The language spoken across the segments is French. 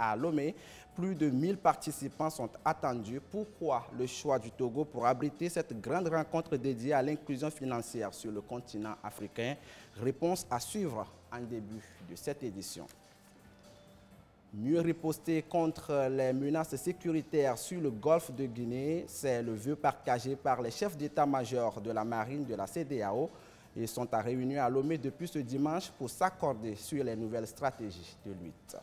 à Lomé. Plus de 1000 participants sont attendus. Pourquoi le choix du Togo pour abriter cette grande rencontre dédiée à l'inclusion financière sur le continent africain? Réponse à suivre en début de cette édition. Mieux riposter contre les menaces sécuritaires sur le golfe de Guinée, c'est le vœu partagé par les chefs d'état-major de la marine de la CEDEAO. Ils sont à réunion à Lomé depuis ce dimanche pour s'accorder sur les nouvelles stratégies de lutte.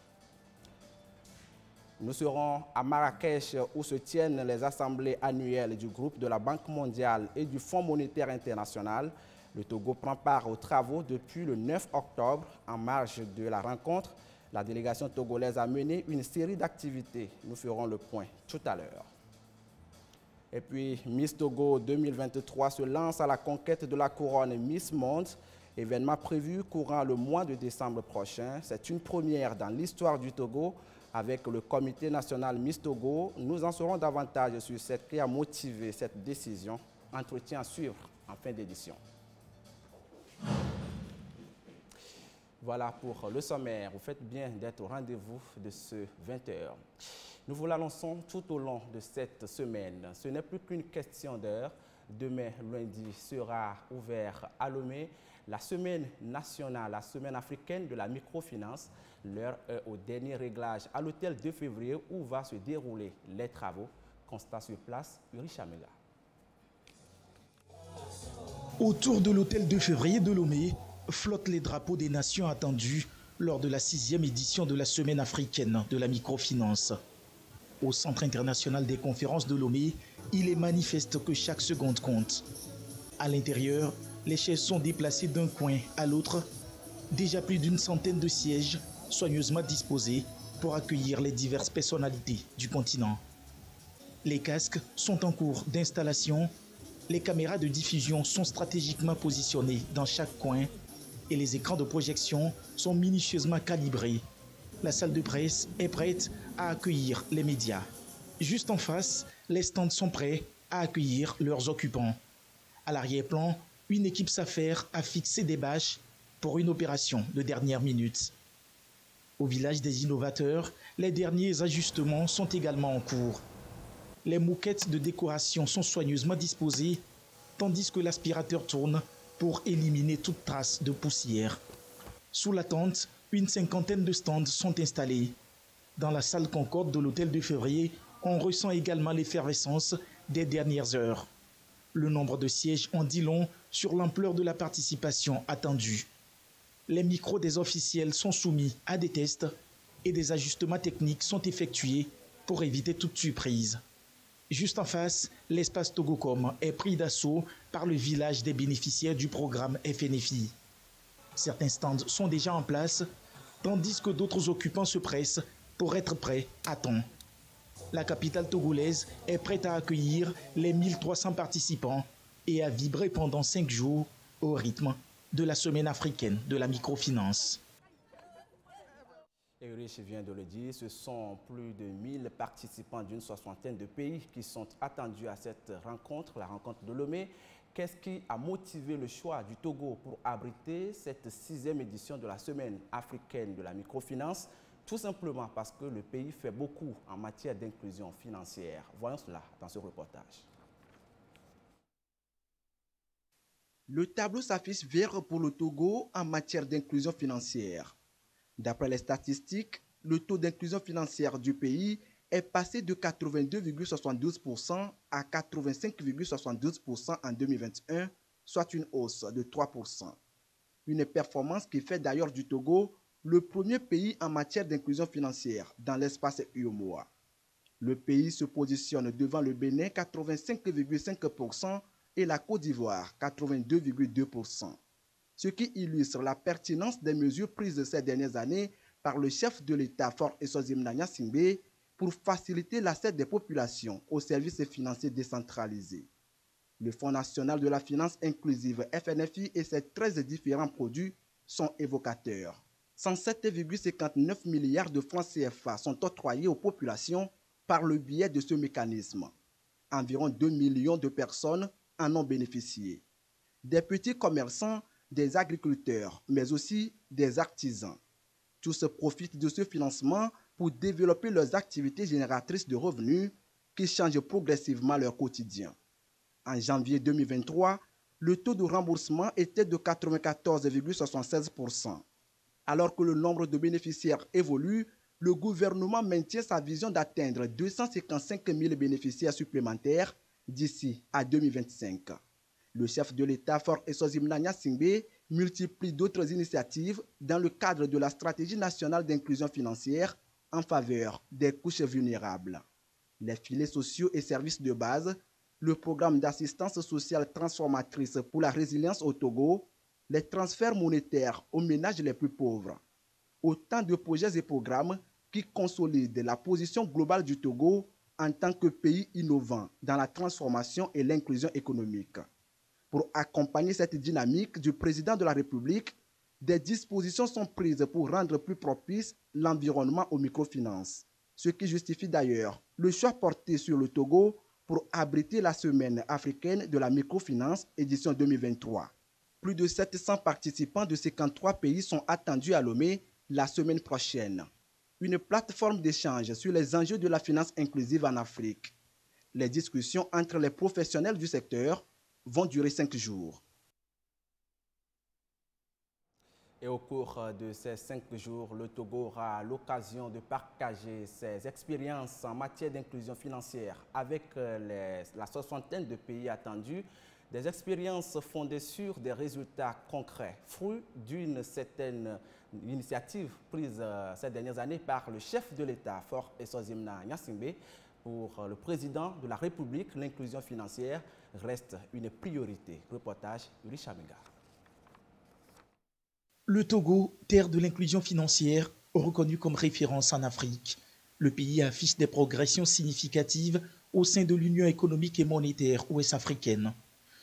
Nous serons à Marrakech où se tiennent les assemblées annuelles du groupe de la Banque mondiale et du Fonds monétaire international. Le Togo prend part aux travaux depuis le 9 octobre. En marge de la rencontre, la délégation togolaise a mené une série d'activités. Nous ferons le point tout à l'heure. Et puis, Miss Togo 2023 se lance à la conquête de la couronne Miss Monde, événement prévu courant le mois de décembre prochain. C'est une première dans l'histoire du Togo. Avec le comité national Miss Togo, nous en saurons davantage sur ce qui a motivé cette décision. Entretien à suivre en fin d'édition. Voilà pour le sommaire. Vous faites bien d'être au rendez-vous de ce 20h. Nous vous l'annonçons tout au long de cette semaine. Ce n'est plus qu'une question d'heure. Demain, lundi, sera ouvert à Lomé la semaine nationale, la semaine africaine de la microfinance. L'heure est au dernier réglage à l'hôtel 2 février où va se dérouler les travaux. Constat sur place, Uri Chamela. Autour de l'hôtel 2 février de Lomé, flottent les drapeaux des nations attendus lors de la 6e édition de la semaine africaine de la microfinance. Au Centre international des conférences de Lomé, il est manifeste que chaque seconde compte. À l'intérieur, les chaises sont déplacées d'un coin à l'autre. Déjà plus d'une centaine de sièges soigneusement disposés pour accueillir les diverses personnalités du continent. Les casques sont en cours d'installation. Les caméras de diffusion sont stratégiquement positionnées dans chaque coin et les écrans de projection sont minutieusement calibrés. La salle de presse est prête à accueillir les médias. Juste en face, les stands sont prêts à accueillir leurs occupants. À l'arrière-plan, une équipe s'affaire à fixer des bâches pour une opération de dernière minute. Au village des innovateurs, les derniers ajustements sont également en cours. Les moquettes de décoration sont soigneusement disposées, tandis que l'aspirateur tourne pour éliminer toute trace de poussière. Sous la tente, une cinquantaine de stands sont installés. Dans la salle Concorde de l'hôtel 2 février, on ressent également l'effervescence des dernières heures. Le nombre de sièges en dit long sur l'ampleur de la participation attendue. Les micros des officiels sont soumis à des tests et des ajustements techniques sont effectués pour éviter toute surprise. Juste en face, l'espace Togocom est pris d'assaut par le village des bénéficiaires du programme FNFI. Certains stands sont déjà en place, tandis que d'autres occupants se pressent pour être prêts à temps. La capitale togolaise est prête à accueillir les 1300 participants et à vibrer pendant 5 jours au rythme de la semaine africaine de la microfinance. Erich vient de le dire, ce sont plus de 1000 participants d'une soixantaine de pays qui sont attendus à cette rencontre, la rencontre de Lomé. Qu'est-ce qui a motivé le choix du Togo pour abriter cette 6e édition de la semaine africaine de la microfinance? Tout simplement parce que le pays fait beaucoup en matière d'inclusion financière. Voyons cela dans ce reportage. Le tableau s'affiche vert pour le Togo en matière d'inclusion financière. D'après les statistiques, le taux d'inclusion financière du pays est passé de 82,72% à 85,72% en 2021, soit une hausse de 3%. Une performance qui fait d'ailleurs du Togo le premier pays en matière d'inclusion financière dans l'espace UEMOA. Le pays se positionne devant le Bénin 85,5% et la Côte d'Ivoire 82,2%. Ce qui illustre la pertinence des mesures prises ces dernières années par le chef de l'État Faure Essozimna Gnassingbé pour faciliter l'accès des populations aux services financiers décentralisés. Le Fonds national de la finance inclusive FNFI et ses 13 différents produits sont évocateurs. 107,59 milliards de francs CFA sont octroyés aux populations par le biais de ce mécanisme. Environ 2 millions de personnes en ont bénéficié. Des petits commerçants, des agriculteurs, mais aussi des artisans. Tous profitent de ce financement pour développer leurs activités génératrices de revenus qui changent progressivement leur quotidien. En janvier 2023, le taux de remboursement était de 94,76%. Alors que le nombre de bénéficiaires évolue, le gouvernement maintient sa vision d'atteindre 255 000 bénéficiaires supplémentaires d'ici à 2025. Le chef de l'État, Faure Esozimna Gnassingbé, multiplie d'autres initiatives dans le cadre de la stratégie nationale d'inclusion financière en faveur des couches vulnérables. Les filets sociaux et services de base, le programme d'assistance sociale transformatrice pour la résilience au Togo, les transferts monétaires aux ménages les plus pauvres. Autant de projets et programmes qui consolident la position globale du Togo en tant que pays innovant dans la transformation et l'inclusion économique. Pour accompagner cette dynamique du président de la République, des dispositions sont prises pour rendre plus propice l'environnement aux microfinances, ce qui justifie d'ailleurs le choix porté sur le Togo pour abriter la Semaine africaine de la microfinance édition 2023. Plus de 700 participants de 53 pays sont attendus à Lomé la semaine prochaine. Une plateforme d'échange sur les enjeux de la finance inclusive en Afrique. Les discussions entre les professionnels du secteur vont durer 5 jours. Et au cours de ces 5 jours, le Togo aura l'occasion de partager ses expériences en matière d'inclusion financière avec la soixantaine de pays attendus. Des expériences fondées sur des résultats concrets, fruits d'une certaine initiative prise ces dernières années par le chef de l'État, Faure Esozimna Gnassingbé. Pour le président de la République, l'inclusion financière reste une priorité. Reportage Richard Menga. Le Togo, terre de l'inclusion financière, reconnu comme référence en Afrique. Le pays affiche des progressions significatives au sein de l'Union économique et monétaire ouest-africaine.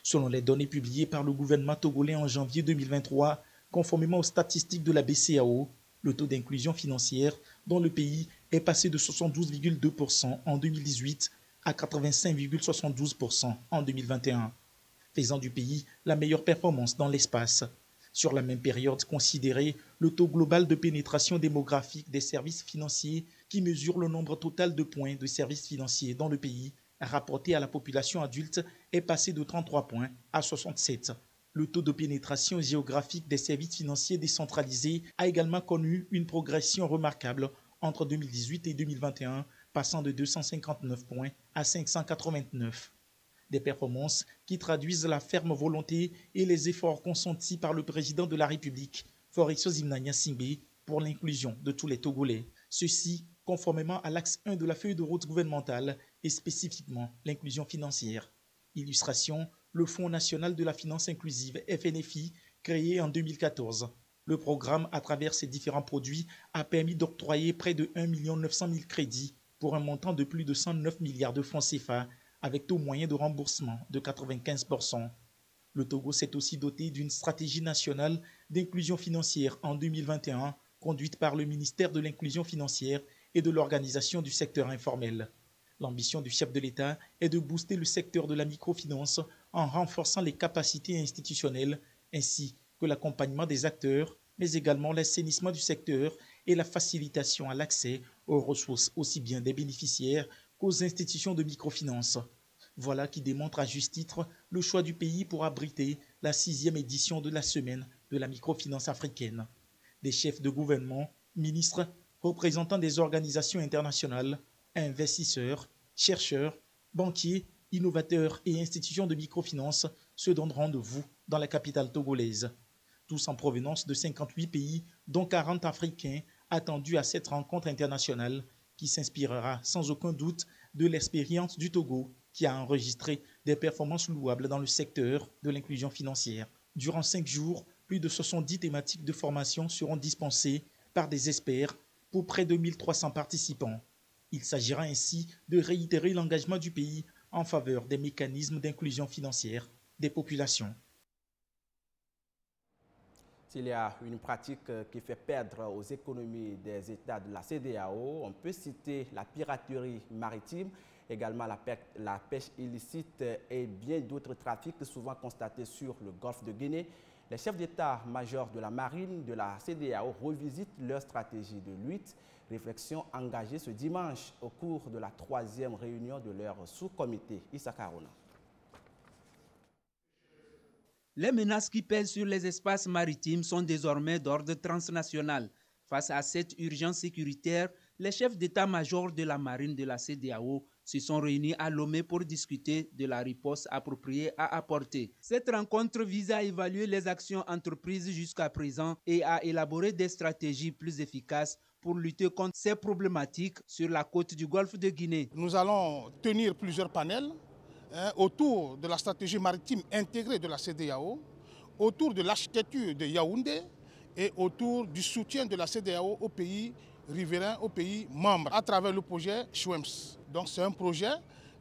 Selon les données publiées par le gouvernement togolais en janvier 2023, conformément aux statistiques de la BCEAO, le taux d'inclusion financière dans le pays est passé de 72,2% en 2018 à 85,72% en 2021, faisant du pays la meilleure performance dans l'espace. Sur la même période considérée, le taux global de pénétration démographique des services financiers qui mesure le nombre total de points de services financiers dans le pays rapporté à la population adulte est passé de 33 points à 67. Le taux de pénétration géographique des services financiers décentralisés a également connu une progression remarquable entre 2018 et 2021, passant de 259 points à 589. Des performances qui traduisent la ferme volonté et les efforts consentis par le président de la République, Faure Esozimna Gnassingbé, pour l'inclusion de tous les Togolais. Ceci conformément à l'axe 1 de la feuille de route gouvernementale et spécifiquement l'inclusion financière. Illustration, le Fonds national de la finance inclusive FNFI, créé en 2014. Le programme, à travers ses différents produits, a permis d'octroyer près de 1 900 000 crédits pour un montant de plus de 109 milliards de francs CFA, avec taux moyen de remboursement de 95%. Le Togo s'est aussi doté d'une stratégie nationale d'inclusion financière en 2021, conduite par le ministère de l'Inclusion financière et de l'organisation du secteur informel. L'ambition du chef de l'État est de booster le secteur de la microfinance en renforçant les capacités institutionnelles ainsi que l'accompagnement des acteurs, mais également l'assainissement du secteur et la facilitation à l'accès aux ressources aussi bien des bénéficiaires qu'aux institutions de microfinance. Voilà qui démontre à juste titre le choix du pays pour abriter la 6e édition de la Semaine de la microfinance africaine. Des chefs de gouvernement, ministres, représentants des organisations internationales, investisseurs, chercheurs, banquiers, innovateurs et institutions de microfinance se donnent rendez-vous dans la capitale togolaise. Tous en provenance de 58 pays, dont 40 africains, attendus à cette rencontre internationale qui s'inspirera sans aucun doute de l'expérience du Togo, qui a enregistré des performances louables dans le secteur de l'inclusion financière. Durant 5 jours, plus de 70 thématiques de formation seront dispensées par des experts pour près de 1300 participants. Il s'agira ainsi de réitérer l'engagement du pays en faveur des mécanismes d'inclusion financière des populations. S'il y a une pratique qui fait perdre aux économies des États de la CEDEAO, on peut citer la piraterie maritime, également la pêche illicite et bien d'autres trafics souvent constatés sur le golfe de Guinée. Les chefs d'état-major de la marine de la CEDEAO revisitent leur stratégie de lutte. Réflexion engagée ce dimanche au cours de la 3e réunion de leur sous-comité. Issa Karona. Les menaces qui pèsent sur les espaces maritimes sont désormais d'ordre transnational. Face à cette urgence sécuritaire, les chefs d'état-major de la marine de la CEDEAO se sont réunis à Lomé pour discuter de la riposte appropriée à apporter. Cette rencontre vise à évaluer les actions entreprises jusqu'à présent et à élaborer des stratégies plus efficaces pour lutter contre ces problématiques sur la côte du golfe de Guinée. Nous allons tenir plusieurs panels autour de la stratégie maritime intégrée de la CEDEAO, autour de l'architecture de Yaoundé et autour du soutien de la CEDEAO aux pays riverains, aux pays membres, à travers le projet Schwems. Donc c'est un projet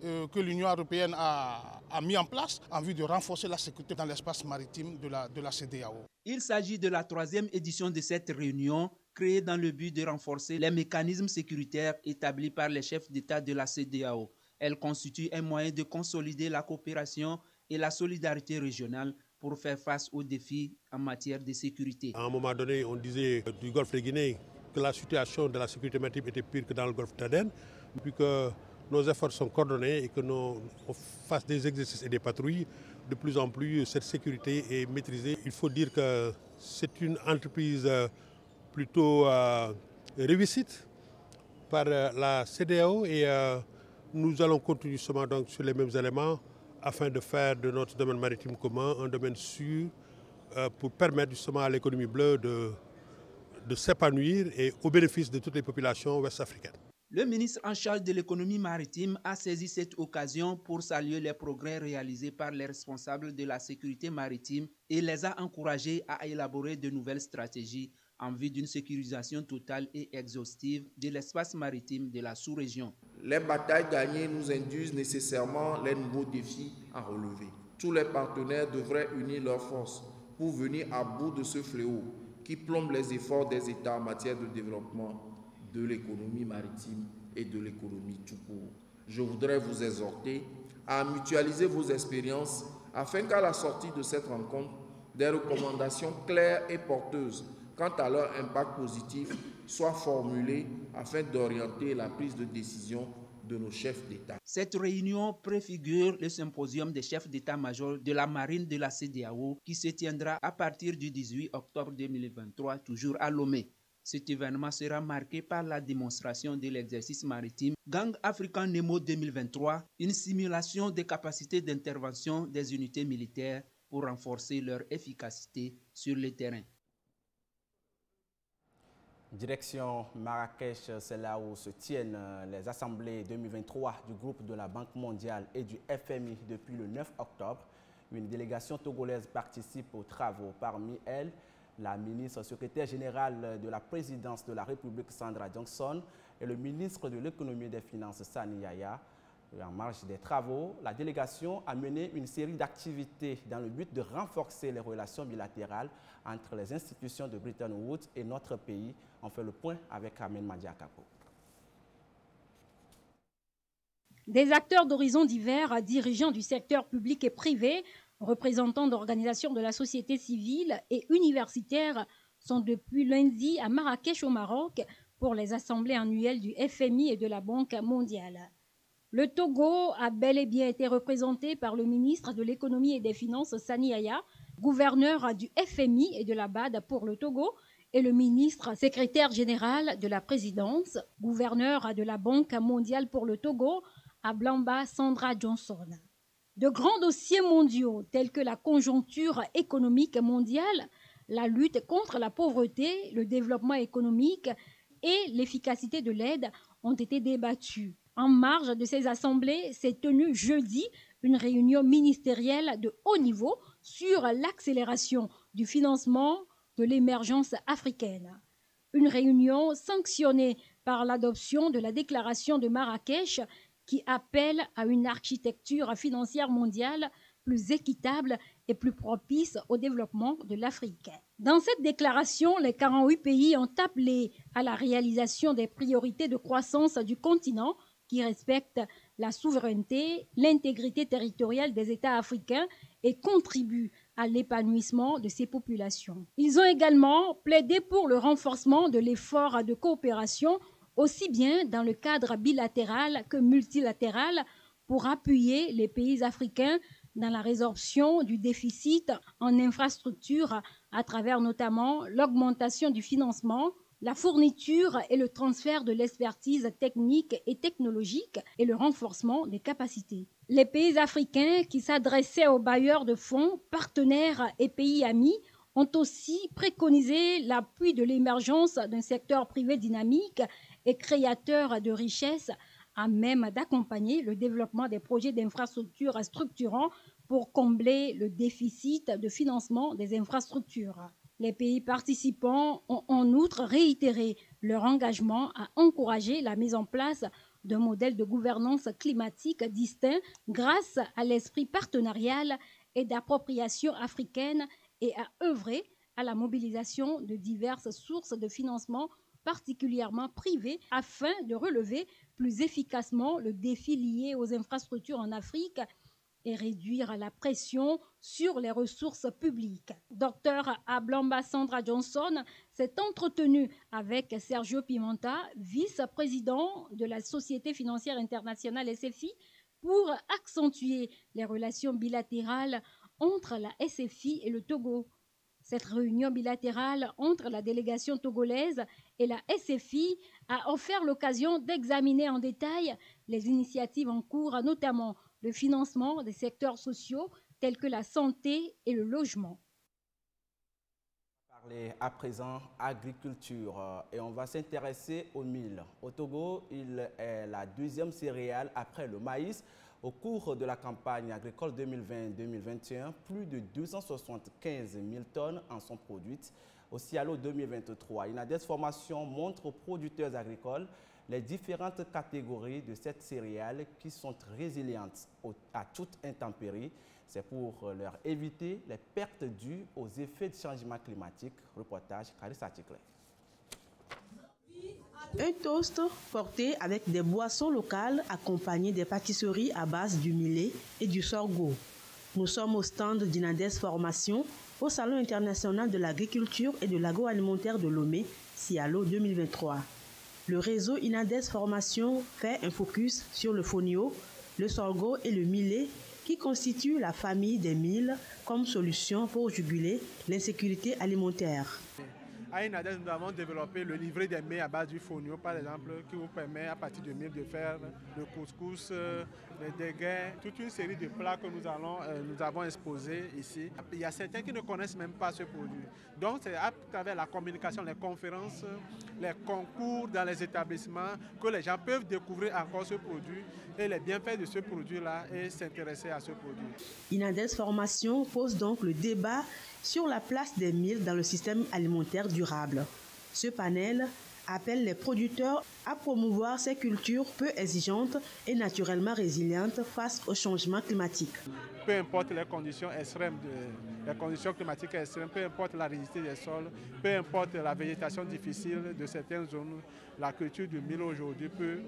que l'Union européenne a mis en place en vue de renforcer la sécurité dans l'espace maritime de la CEDEAO. Il s'agit de la 3e édition de cette réunion, créée dans le but de renforcer les mécanismes sécuritaires établis par les chefs d'État de la CEDEAO. Elle constitue un moyen de consolider la coopération et la solidarité régionale pour faire face aux défis en matière de sécurité. À un moment donné, on disait du golfe de Guinée que la situation de la sécurité maritime était pire que dans le golfe d'Aden, puis que nos efforts sont coordonnés et que on fasse des exercices et des patrouilles. De plus en plus, cette sécurité est maîtrisée. Il faut dire que c'est une entreprise plutôt réussite par la CEDEAO et nous allons continuer justement donc sur les mêmes éléments afin de faire de notre domaine maritime commun un domaine sûr pour permettre justement à l'économie bleue de s'épanouir et au bénéfice de toutes les populations ouest-africaines. Le ministre en charge de l'économie maritime a saisi cette occasion pour saluer les progrès réalisés par les responsables de la sécurité maritime et les a encouragés à élaborer de nouvelles stratégies en vue d'une sécurisation totale et exhaustive de l'espace maritime de la sous-région. Les batailles gagnées nous induisent nécessairement les nouveaux défis à relever. Tous les partenaires devraient unir leurs forces pour venir à bout de ce fléau qui plombe les efforts des États en matière de développement de l'économie maritime et de l'économie tout court. Je voudrais vous exhorter à mutualiser vos expériences afin qu'à la sortie de cette rencontre, des recommandations claires et porteuses quant à leur impact positif soient formulées afin d'orienter la prise de décision de nos chefs d'État. Cette réunion préfigure le symposium des chefs d'état-major de la marine de la CEDEAO qui se tiendra à partir du 18 octobre 2023, toujours à Lomé. Cet événement sera marqué par la démonstration de l'exercice maritime Gang African Nemo 2023, une simulation des capacités d'intervention des unités militaires pour renforcer leur efficacité sur le terrain. Direction Marrakech, c'est là où se tiennent les assemblées 2023 du groupe de la Banque mondiale et du FMI depuis le 9 octobre. Une délégation togolaise participe aux travaux. Parmi elles, la ministre secrétaire générale de la présidence de la République, Sandra Johnson, et le ministre de l'économie et des finances, Sani Yaya. En marge des travaux, la délégation a mené une série d'activités dans le but de renforcer les relations bilatérales entre les institutions de Bretton Woods et notre pays. On fait le point avec Amen Madiakapo. Des acteurs d'horizons divers, dirigeants du secteur public et privé, représentants d'organisations de la société civile et universitaires sont depuis lundi à Marrakech au Maroc pour les assemblées annuelles du FMI et de la Banque mondiale. Le Togo a bel et bien été représenté par le ministre de l'économie et des finances Sani Yaya, gouverneur du FMI et de la BAD pour le Togo, et le ministre secrétaire général de la présidence, gouverneur de la Banque mondiale pour le Togo, Ablamba Sandra Johnson. De grands dossiers mondiaux tels que la conjoncture économique mondiale, la lutte contre la pauvreté, le développement économique et l'efficacité de l'aide ont été débattus. En marge de ces assemblées s'est tenue jeudi une réunion ministérielle de haut niveau sur l'accélération du financement de l'émergence africaine. Une réunion sanctionnée par l'adoption de la déclaration de Marrakech qui appelle à une architecture financière mondiale plus équitable et plus propice au développement de l'Afrique. Dans cette déclaration, les 48 pays ont appelé à la réalisation des priorités de croissance du continent qui respectent la souveraineté, l'intégrité territoriale des États africains et contribuent à l'épanouissement de ces populations. Ils ont également plaidé pour le renforcement de l'effort de coopération, aussi bien dans le cadre bilatéral que multilatéral, pour appuyer les pays africains dans la résorption du déficit en infrastructures à travers notamment l'augmentation du financement, la fourniture et le transfert de l'expertise technique et technologique et le renforcement des capacités. Les pays africains qui s'adressaient aux bailleurs de fonds, partenaires et pays amis ont aussi préconisé l'appui de l'émergence d'un secteur privé dynamique et créateur de richesses à même d'accompagner le développement des projets d'infrastructures structurants pour combler le déficit de financement des infrastructures. Les pays participants ont en outre réitéré leur engagement à encourager la mise en place d'un modèle de gouvernance climatique distinct grâce à l'esprit partenarial et d'appropriation africaine et à œuvrer à la mobilisation de diverses sources de financement, particulièrement privées, afin de relever plus efficacement le défi lié aux infrastructures en Afrique et réduire la pression sur les ressources publiques. Dr Ablamba Sandra Johnson s'est entretenu avec Sergio Pimenta, vice-président de la Société financière internationale SFI, pour accentuer les relations bilatérales entre la SFI et le Togo. Cette réunion bilatérale entre la délégation togolaise et la SFI a offert l'occasion d'examiner en détail les initiatives en cours, notamment le financement des secteurs sociaux tels que la santé et le logement. Parler à présent agriculture et on va s'intéresser au mil. Au Togo, il est la deuxième céréale après le maïs. Au cours de la campagne agricole 2020-2021, plus de 275 000 tonnes en sont produites. Au Cialo 2023, Inades Formation montre aux producteurs agricoles les différentes catégories de cette céréale qui sont résilientes à toute intempérie. C'est pour leur éviter les pertes dues aux effets du changement climatique. Reportage Carissa Tikle. Un toast porté avec des boissons locales accompagnées des pâtisseries à base du millet et du sorgho. Nous sommes au stand d'Inades Formation au Salon international de l'agriculture et de l'agroalimentaire de Lomé, Cialo 2023. Le réseau Inades Formation fait un focus sur le fonio, le sorgho et le millet qui constituent la famille des milles comme solution pour juguler l'insécurité alimentaire. À Inades, nous avons développé le livret des mets à base du fonio, par exemple, qui vous permet à partir de mil de faire le couscous, les déguets, toute une série de plats que nous avons exposés ici. Il y a certains qui ne connaissent même pas ce produit. Donc c'est à travers la communication, les conférences, les concours dans les établissements que les gens peuvent découvrir encore ce produit et les bienfaits de ce produit-là et s'intéresser à ce produit. Inades Formation pose donc le débat sur la place des milles dans le système alimentaire durable. Ce panel appelle les producteurs à promouvoir ces cultures peu exigeantes et naturellement résilientes face au changement climatique. Peu importe les conditions extrêmes, les conditions climatiques extrêmes, peu importe la rigidité des sols, peu importe la végétation difficile de certaines zones, la culture du mil aujourd'hui peut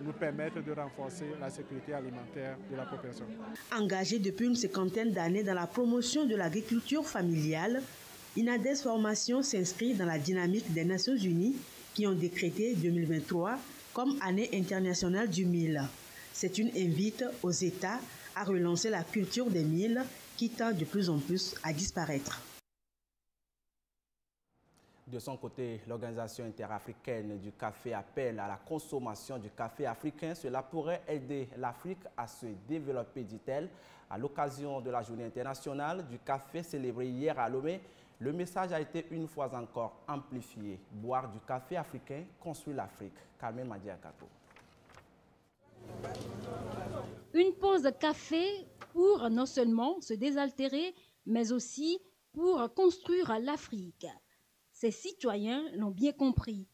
nous permettre de renforcer la sécurité alimentaire de la population. Engagé depuis une cinquantaine d'années dans la promotion de l'agriculture familiale, Inades Formation s'inscrit dans la dynamique des Nations Unies qui ont décrété 2023 comme année internationale du mil. C'est une invite aux États à relancer la culture des milles qui tend de plus en plus à disparaître. De son côté, l'Organisation interafricaine du café appelle à la consommation du café africain. Cela pourrait aider l'Afrique à se développer, dit-elle. À l'occasion de la journée internationale du café célébrée hier à Lomé, le message a été une fois encore amplifié. Boire du café africain construit l'Afrique. Carmen Madiakato. Une pause café pour non seulement se désaltérer, mais aussi pour construire l'Afrique. Ces citoyens l'ont bien compris.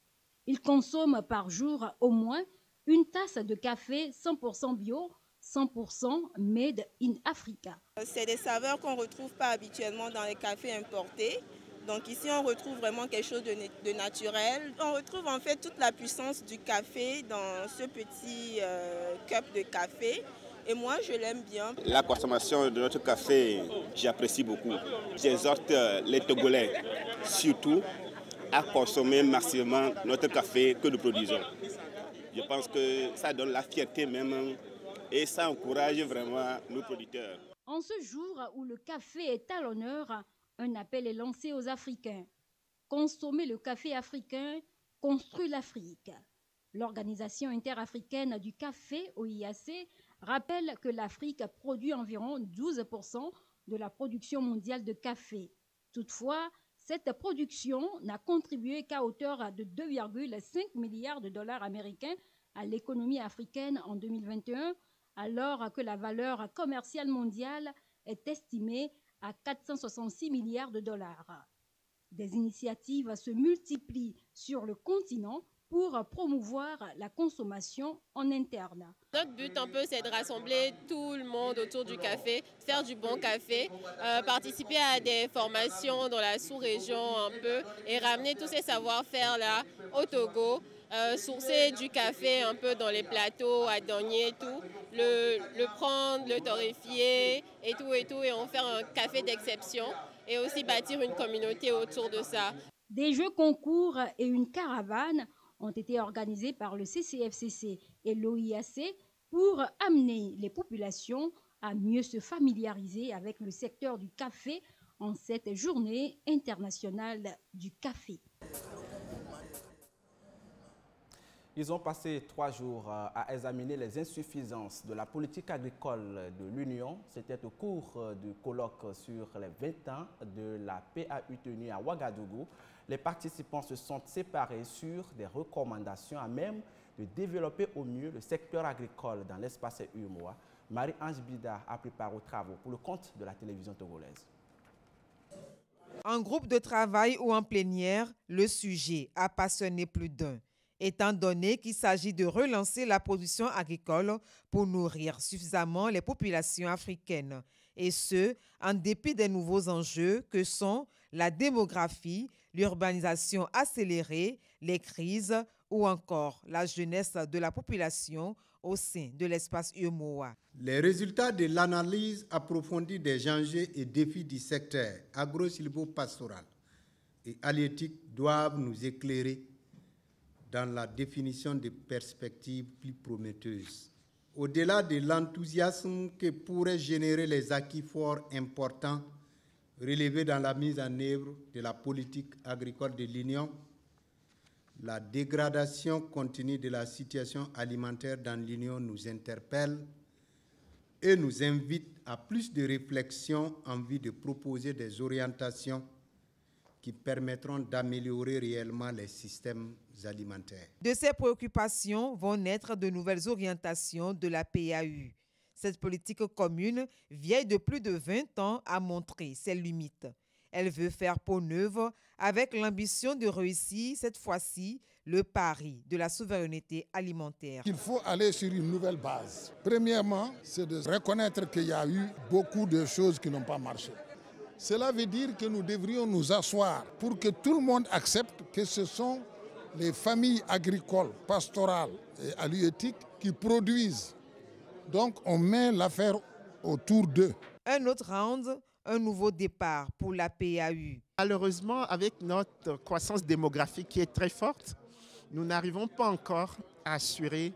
Ils consomment par jour au moins une tasse de café 100% bio, 100% made in Africa. C'est des saveurs qu'on ne retrouve pas habituellement dans les cafés importés. Donc ici, on retrouve vraiment quelque chose de naturel. On retrouve en fait toute la puissance du café dans ce petit cup de café et moi je l'aime bien. La consommation de notre café, j'apprécie beaucoup. J'exhorte les Togolais surtout à consommer massivement notre café que nous produisons. Je pense que ça donne la fierté même et ça encourage vraiment nos producteurs. En ce jour où le café est à l'honneur, un appel est lancé aux Africains. Consommer le café africain construit l'Afrique. L'Organisation interafricaine du café, OIAC, rappelle que l'Afrique produit environ 12% de la production mondiale de café. Toutefois, cette production n'a contribué qu'à hauteur de 2,5 milliards de dollars américains à l'économie africaine en 2021, alors que la valeur commerciale mondiale est estimée à 466 milliards de dollars. Des initiatives se multiplient sur le continent pour promouvoir la consommation en interne. Notre but un peu, c'est de rassembler tout le monde autour du café, faire du bon café, participer à des formations dans la sous-région un peu et ramener tous ces savoir-faire là au Togo, sourcer du café un peu dans les plateaux, à Dogné et tout, le prendre, le torréfier et tout, et en faire un café d'exception et aussi bâtir une communauté autour de ça. Des jeux concours et une caravane ont été organisés par le CCFCC et l'OIAC pour amener les populations à mieux se familiariser avec le secteur du café en cette journée internationale du café. Ils ont passé 3 jours à examiner les insuffisances de la politique agricole de l'Union. C'était au cours du colloque sur les 20 ans de la PAU tenue à Ouagadougou. Les participants se sont séparés sur des recommandations à même de développer au mieux le secteur agricole dans l'espace UEMOA. Marie-Ange Bida a pris part aux travaux pour le compte de la télévision togolaise. En groupe de travail ou en plénière, le sujet a passionné plus d'un, étant donné qu'il s'agit de relancer la production agricole pour nourrir suffisamment les populations africaines, et ce, en dépit des nouveaux enjeux que sont la démographie, l'urbanisation accélérée, les crises ou encore la jeunesse de la population au sein de l'espace UEMOA. Les résultats de l'analyse approfondie des enjeux et défis du secteur agro-silvo-pastoral et halieutique doivent nous éclairer dans la définition de perspectives plus prometteuses. Au-delà de l'enthousiasme que pourraient générer les acquis forts importants relevés dans la mise en œuvre de la politique agricole de l'Union, la dégradation continue de la situation alimentaire dans l'Union nous interpelle et nous invite à plus de réflexion en vue de proposer des orientations qui permettront d'améliorer réellement les systèmes alimentaires. De ces préoccupations vont naître de nouvelles orientations de la PAU. Cette politique commune, vieille de plus de 20 ans, a montré ses limites. Elle veut faire peau neuve avec l'ambition de réussir cette fois-ci le pari de la souveraineté alimentaire. Il faut aller sur une nouvelle base. Premièrement, c'est de reconnaître qu'il y a eu beaucoup de choses qui n'ont pas marché. Cela veut dire que nous devrions nous asseoir pour que tout le monde accepte que ce sont les familles agricoles, pastorales et halieutiques qui produisent. Donc on met l'affaire autour d'eux. Un autre round, un nouveau départ pour la PAU. Malheureusement, avec notre croissance démographique qui est très forte, nous n'arrivons pas encore à assurer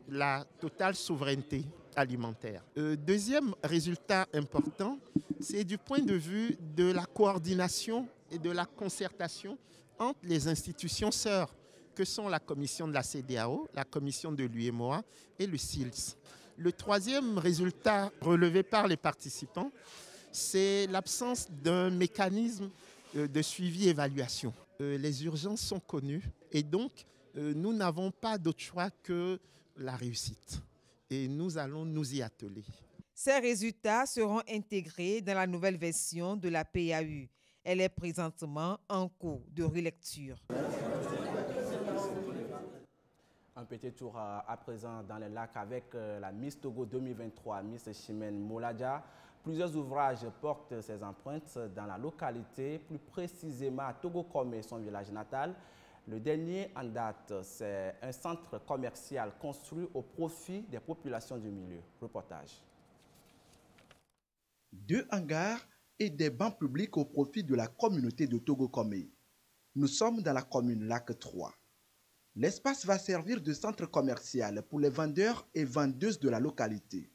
la totale souveraineté alimentaire. Deuxième résultat important, c'est du point de vue de la coordination et de la concertation entre les institutions sœurs, que sont la commission de la CEDEAO, la commission de l'UEMOA et le SILS. Le troisième résultat relevé par les participants, c'est l'absence d'un mécanisme de suivi-évaluation. Les urgences sont connues et donc nous n'avons pas d'autre choix que la réussite. Et nous allons nous y atteler. Ces résultats seront intégrés dans la nouvelle version de la PAU. Elle est présentement en cours de relecture. Un petit tour à présent dans les lacs avec la Miss Togo 2023, Miss Chimène Moladja. Plusieurs ouvrages portent ses empreintes dans la localité, plus précisément à Togo-Komé, son village natal. Le dernier en date, c'est un centre commercial construit au profit des populations du milieu. Reportage. 2 hangars et des bancs publics au profit de la communauté de Togo-Komé. Nous sommes dans la commune Lac 3. L'espace va servir de centre commercial pour les vendeurs et vendeuses de la localité.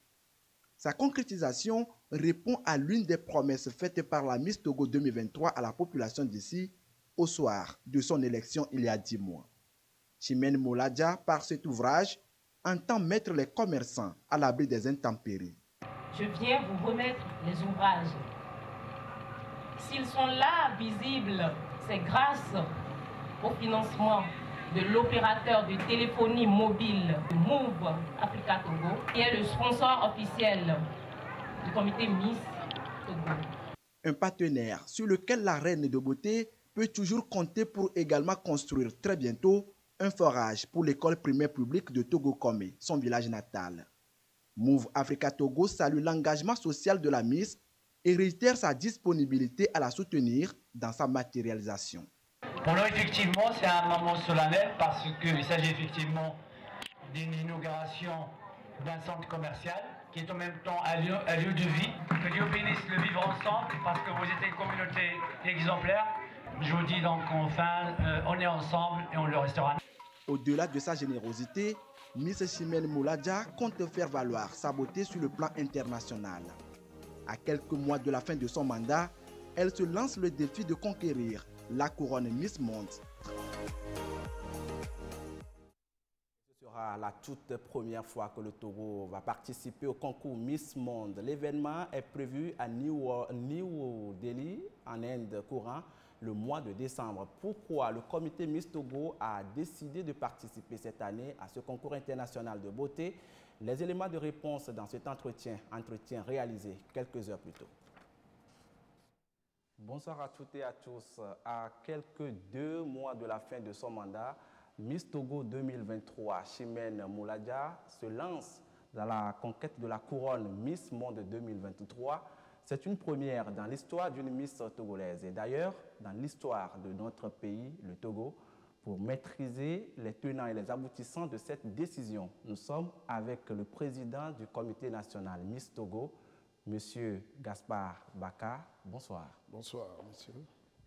Sa concrétisation répond à l'une des promesses faites par la Miss Togo 2023 à la population d'ici au soir de son élection il y a 10 mois. Chimène Moladja, par cet ouvrage, entend mettre les commerçants à l'abri des intempéries. Je viens vous remettre les ouvrages. S'ils sont là, visibles, c'est grâce au financement de l'opérateur de téléphonie mobile Move Africa Togo, qui est le sponsor officiel du comité Miss Togo. Un partenaire sur lequel la reine de beauté peut toujours compter pour également construire très bientôt un forage pour l'école primaire publique de Togo-Komé, son village natal. Move Africa Togo salue l'engagement social de la Miss et réitère sa disponibilité à la soutenir dans sa matérialisation. Pour nous, effectivement, c'est un moment solennel parce qu'il s'agit effectivement d'une inauguration d'un centre commercial qui est en même temps un lieu de vie. Que Dieu bénisse le vivre ensemble parce que vous êtes une communauté exemplaire. Je vous dis donc enfin, on est ensemble et on le restera. Au-delà de sa générosité, Miss Chimène Moladja compte faire valoir sa beauté sur le plan international. À quelques mois de la fin de son mandat, elle se lance le défi de conquérir la couronne Miss Monde. Ce sera la toute première fois que le Togo va participer au concours Miss Monde. L'événement est prévu à New Delhi, en Inde courant, le mois de décembre. Pourquoi le comité Miss Togo a décidé de participer cette année à ce concours international de beauté? Les éléments de réponse dans cet entretien réalisé quelques heures plus tôt. Bonsoir à toutes et à tous. À quelques 2 mois de la fin de son mandat, Miss Togo 2023, Chimène Moladja, se lance dans la conquête de la couronne Miss Monde 2023. C'est une première dans l'histoire d'une Miss togolaise et d'ailleurs dans l'histoire de notre pays, le Togo. Pour maîtriser les tenants et les aboutissants de cette décision, nous sommes avec le président du comité national Miss Togo, Monsieur Gaspard Baka. Bonsoir. Bonsoir, monsieur.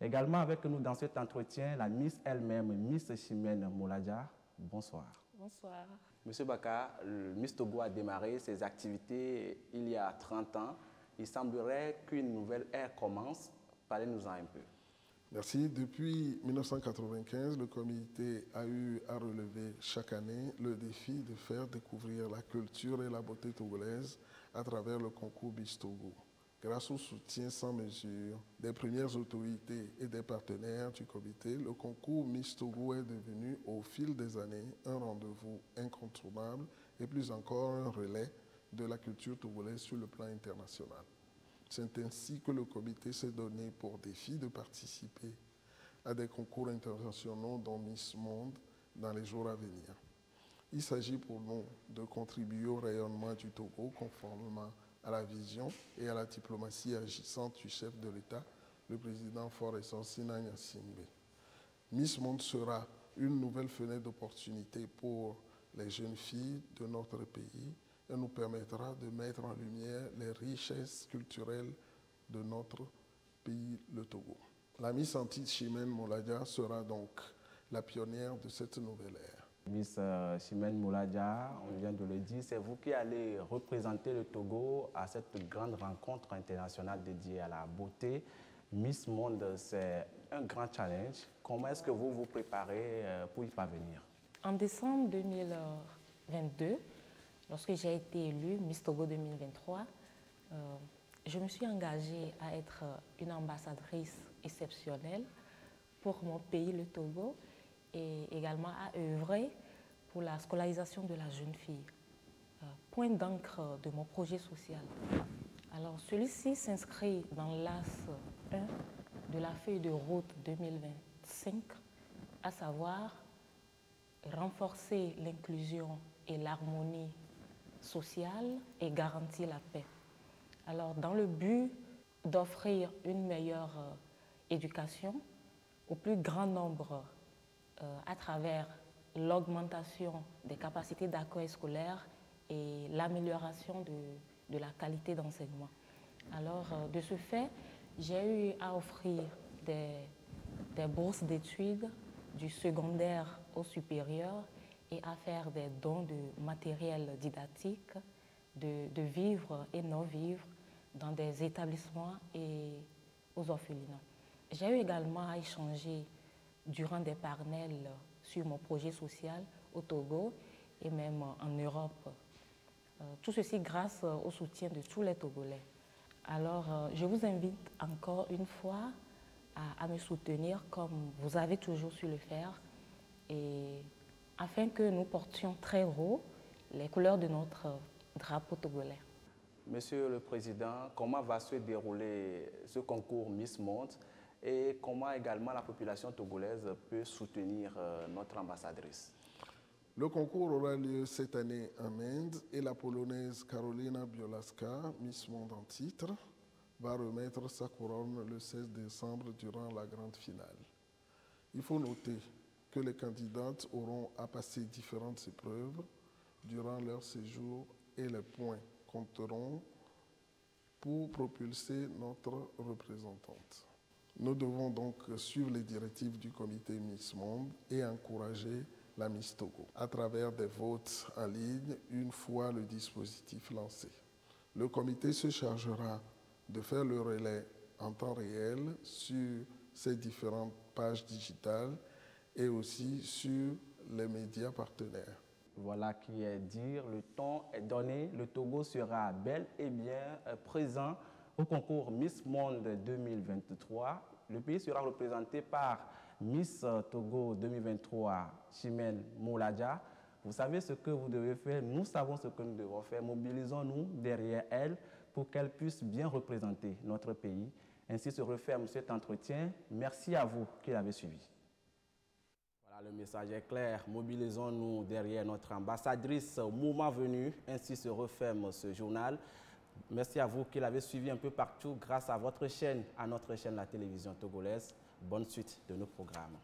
Également avec nous dans cet entretien, la Miss elle-même, Miss Chimène Moladja. Bonsoir. Bonsoir. Monsieur Baka, le Miss Togo a démarré ses activités il y a 30 ans. Il semblerait qu'une nouvelle ère commence. Parlez-nous-en un peu. Merci. Depuis 1995, le comité a eu à relever chaque année le défi de faire découvrir la culture et la beauté togolaise à travers le concours Miss Togo. Grâce au soutien sans mesure des premières autorités et des partenaires du comité, le concours Miss Togo est devenu au fil des années un rendez-vous incontournable et plus encore un relais de la culture togolaise sur le plan international. C'est ainsi que le comité s'est donné pour défi de participer à des concours internationaux dont Miss Monde dans les jours à venir. Il s'agit pour nous de contribuer au rayonnement du Togo conformément à la vision et à la diplomatie agissante du chef de l'État, le président Faure Essensina Gnassingbé. Miss Monde sera une nouvelle fenêtre d'opportunité pour les jeunes filles de notre pays et nous permettra de mettre en lumière les richesses culturelles de notre pays, le Togo. La Miss Antille Chimène Moladja sera donc la pionnière de cette nouvelle ère. Miss Chimène Moladja, on vient de le dire, c'est vous qui allez représenter le Togo à cette grande rencontre internationale dédiée à la beauté. Miss Monde, c'est un grand challenge. Comment est-ce que vous vous préparez pour y parvenir? En décembre 2022, lorsque j'ai été élue Miss Togo 2023, je me suis engagée à être une ambassadrice exceptionnelle pour mon pays, le Togo, et également à œuvrer pour la scolarisation de la jeune fille, point d'encre de mon projet social. Alors celui-ci s'inscrit dans l'AS 1 de la feuille de route 2025, à savoir renforcer l'inclusion et l'harmonie sociale et garantir la paix. Alors dans le but d'offrir une meilleure éducation au plus grand nombre à travers l'augmentation des capacités d'accueil scolaire et l'amélioration de la qualité d'enseignement. Alors, de ce fait, j'ai eu à offrir des bourses d'études du secondaire au supérieur et à faire des dons de matériel didactique, de vivres et non-vivres dans des établissements et aux orphelinats. J'ai eu également à échanger durant des panels sur mon projet social au Togo et même en Europe. Tout ceci grâce au soutien de tous les Togolais. Alors, je vous invite encore une fois à me soutenir comme vous avez toujours su le faire et afin que nous portions très haut les couleurs de notre drapeau togolais. Monsieur le Président, comment va se dérouler ce concours Miss Monde et comment également la population togolaise peut soutenir notre ambassadrice? Le concours aura lieu cette année en Inde et la Polonaise Karolina Bielaska, Miss Monde en titre, va remettre sa couronne le 16 décembre durant la grande finale. Il faut noter que les candidates auront à passer différentes épreuves durant leur séjour et les points compteront pour propulser notre représentante. Nous devons donc suivre les directives du comité Miss Monde et encourager la Miss Togo à travers des votes en ligne une fois le dispositif lancé. Le comité se chargera de faire le relais en temps réel sur ces différentes pages digitales et aussi sur les médias partenaires. Voilà qui est dire, le temps est donné. Le Togo sera bel et bien présent au concours Miss Monde 2023. Le pays sera représenté par Miss Togo 2023, Chimène Mouladia. Vous savez ce que vous devez faire, nous savons ce que nous devons faire. Mobilisons-nous derrière elle pour qu'elle puisse bien représenter notre pays. Ainsi se referme cet entretien. Merci à vous qui l'avez suivi. Voilà, le message est clair. Mobilisons-nous derrière notre ambassadrice. Au moment venu, ainsi se referme ce journal. Merci à vous qui l'avez suivi un peu partout grâce à votre chaîne, à notre chaîne, la télévision togolaise. Bonne suite de nos programmes.